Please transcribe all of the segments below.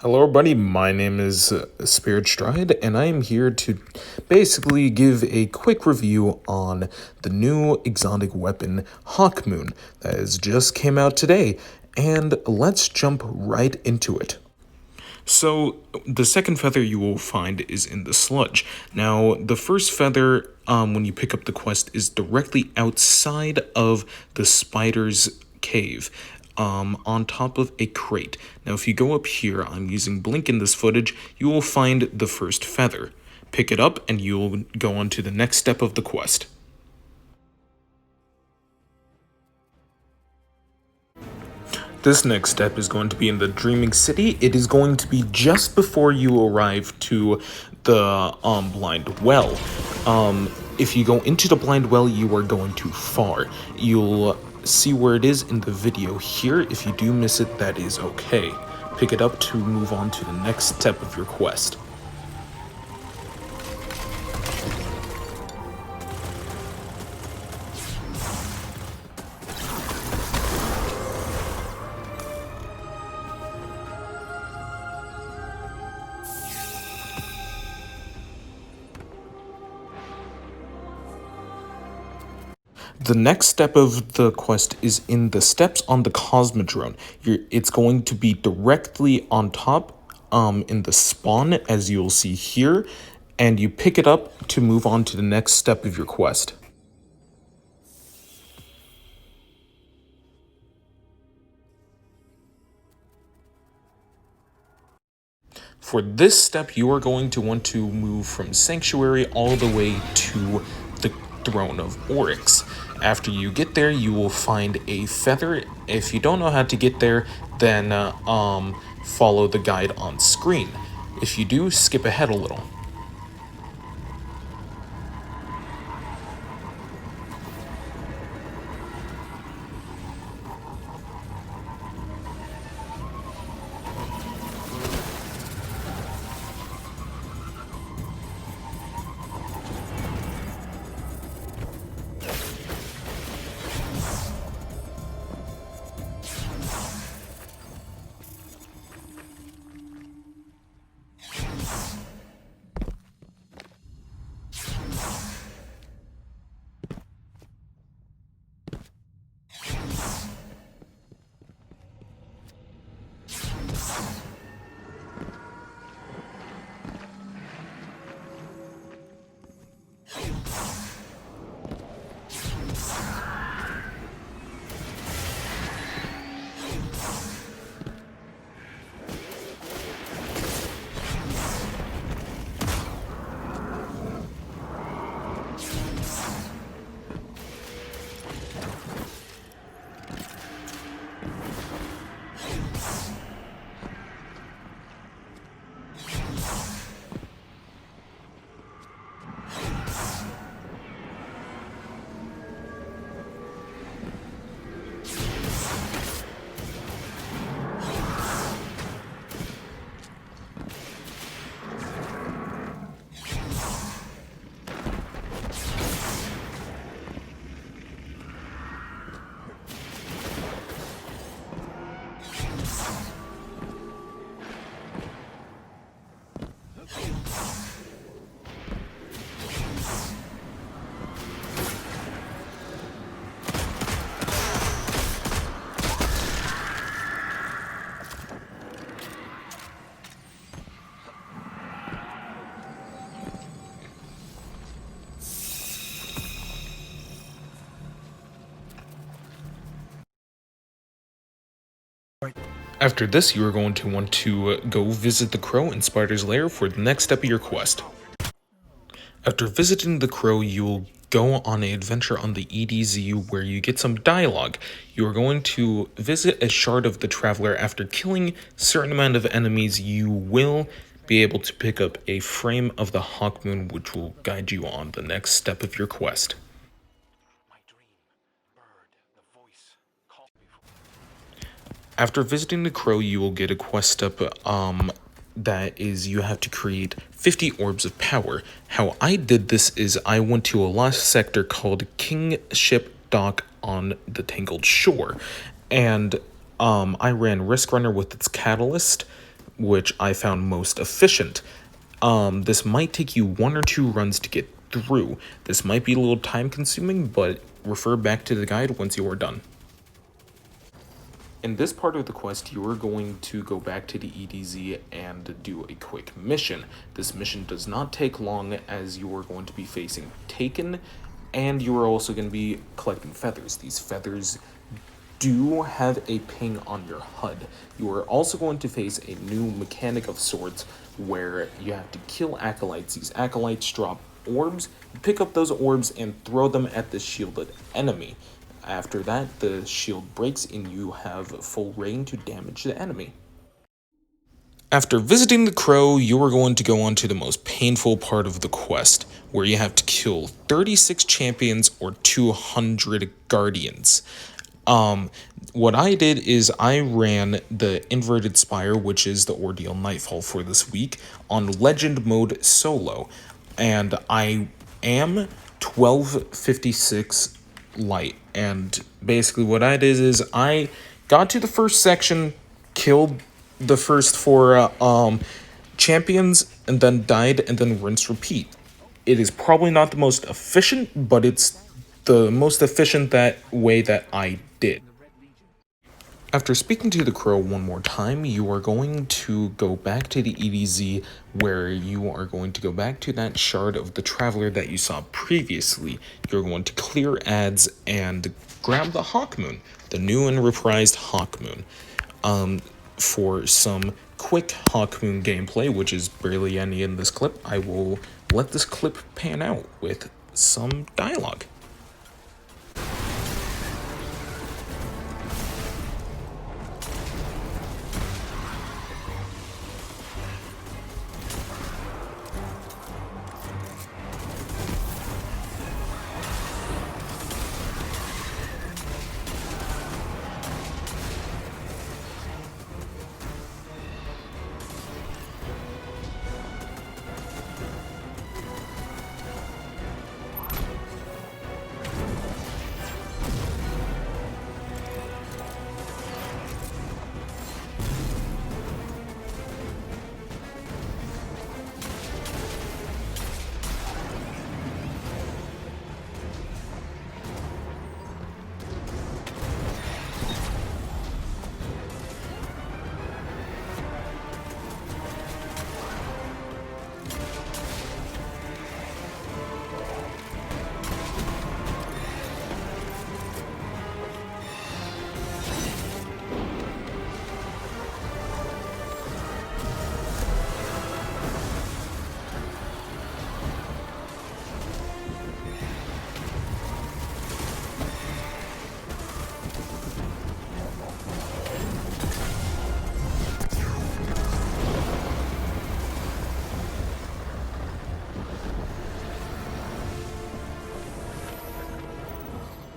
Hello, everybody. My name is SpiritStride, and I am here to basically give a quick review on the new exotic weapon, Hawkmoon, that has just came out today. And let's jump right into it. So, the second feather you will find is in the sludge. Now, the first feather, when you pick up the quest, is directly outside of the spider's cave, on top of a crate. Now, if you go up here, I'm using blink in this footage, you will find the first feather. Pick it up, and you'll go on to the next step of the quest. This next step is going to be in the Dreaming City. It is going to be just before you arrive to the blind well. If you go into the blind well, you are going too far. You'll see where it is in the video here. If you do miss it, that is okay. Pick it up to move on to the next step of your quest. The next step of the quest is in the steps on the Cosmodrome. It's going to be directly on top in the spawn, as you'll see here, and you pick it up to move on to the next step of your quest. For this step, you are going to want to move from Sanctuary all the way to the Throne of Oryx. After you get there, you will find a feather. If you don't know how to get there, then follow the guide on screen. If you do, skip ahead a little. After this, you are going to want to go visit the Crow in Spider's Lair for the next step of your quest. After visiting the Crow, you will go on an adventure on the EDZ where you get some dialogue. You are going to visit a shard of the Traveler. After killing a certain amount of enemies, you will be able to pick up a frame of the Hawkmoon, which will guide you on the next step of your quest. After visiting the Crow, you will get a quest step that is you have to create 50 orbs of power. How I did this is I went to a lost sector called Kingship Dock on the Tangled Shore, and I ran Risk Runner with its catalyst which I found most efficient. This might take you 1 or 2 runs to get through. This might be a little time consuming, but refer back to the guide once you are done. In this part of the quest, you are going to go back to the EDZ and do a quick mission. This mission does not take long, as you are going to be facing Taken, and you are also going to be collecting feathers. These feathers do have a ping on your HUD. You are also going to face a new mechanic of sorts where you have to kill acolytes. These acolytes drop orbs. You pick up those orbs and throw them at the shielded enemy. After that, the shield breaks and you have full reign to damage the enemy. After visiting the crow, you are going to go on to the most painful part of the quest, where you have to kill 36 champions or 200 guardians. What I did is I ran the Inverted Spire, which is the Ordeal Nightfall for this week, on Legend mode solo, and I am 1256 light. And basically what I did is I got to the first section, killed the first 4 champions, and then died, and then rinse repeat. It is probably not the most efficient, but it's the most efficient way that I did. After speaking to the crow one more time, you are going to go back to the EDZ, where you are going to go back to that shard of the Traveler that you saw previously. You're going to clear ads and grab the Hawkmoon, the new and reprised Hawkmoon. For some quick Hawkmoon gameplay, which is barely any in this clip, I will let this clip pan out with some dialogue.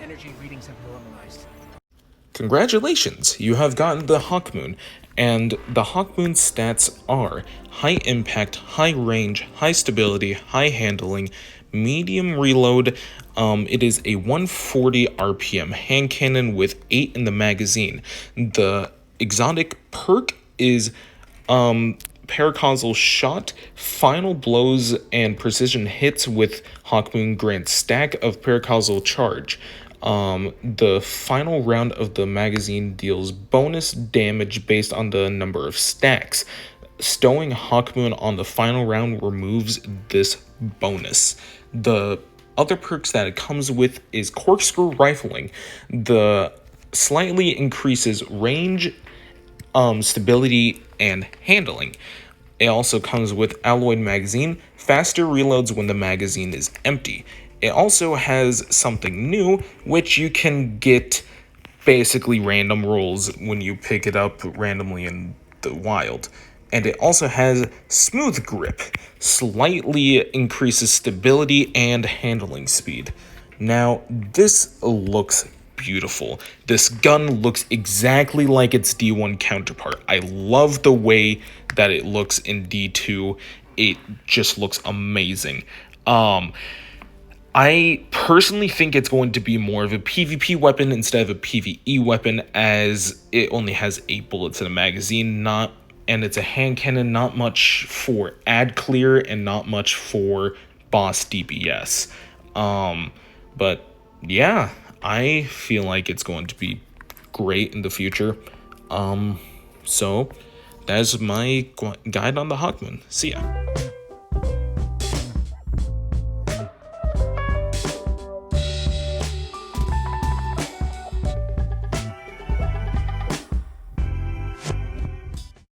Energy readings have normalized. Congratulations, you have gotten the Hawkmoon, and the Hawkmoon stats are high impact, high range, high stability, high handling, medium reload. It is a 140 RPM hand cannon with 8 in the magazine. The exotic perk is Paracausal Shot, final blows and precision hits with Hawkmoon grant stack of Paracausal Charge. The final round of the magazine deals bonus damage based on the number of stacks. Stowing Hawkmoon on the final round removes this bonus. The other perks that it comes with is Corkscrew Rifling. The slightly increases range, stability, and handling. It also comes with Alloyed Magazine, faster reloads when the magazine is empty. It also has something new, which you can get basically random rolls when you pick it up randomly in the wild. And it also has Smooth Grip, slightly increases stability and handling speed. Now, this looks beautiful. This gun looks exactly like its D1 counterpart. I love the way that it looks in D2. It just looks amazing. I personally think it's going to be more of a PvP weapon instead of a PvE weapon, as it only has 8 bullets in a magazine, not and it's a hand cannon, not much for ad clear and not much for boss DPS. But yeah, I feel like it's going to be great in the future. So that is my guide on the Hawkmoon. See ya.